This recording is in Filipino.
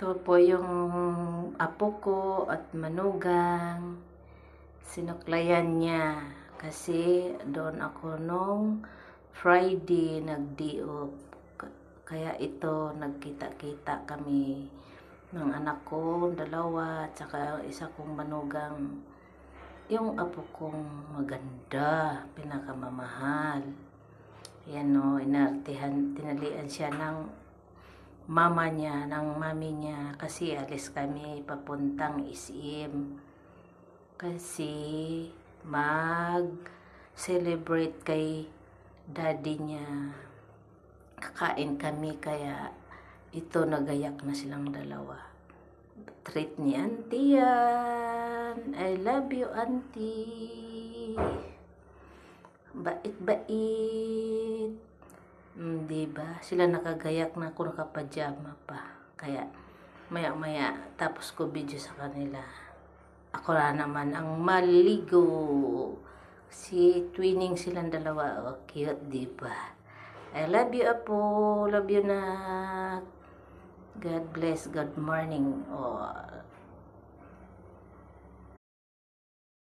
Ito po yung apo ko at manugang. Sinuklayan niya kasi doon ako nung Friday nag-diop. Kaya ito nagkita-kita kami ng anak ko, dalawa, at saka isa kong manugang. Yung apo kong maganda, pinakamamahal. Yan o, inartihan, tinalian siya ng mama niya, ng mami niya, kasi alis kami papuntang SM. Kasi mag-celebrate kay daddy niya. Kakain kami, kaya ito nagayak na silang dalawa. Treat ni auntie yan. I love you, auntie. Bait-bait. Diba? Sila nakagayak na, ako nakapajama pa. Kaya maya-maya tapos ko video sa kanila. Ako na naman ang maligo. Si twinning silang dalawa. Oh, cute, diba? I love you, apo. Love you, na. God bless. Good morning. Oh,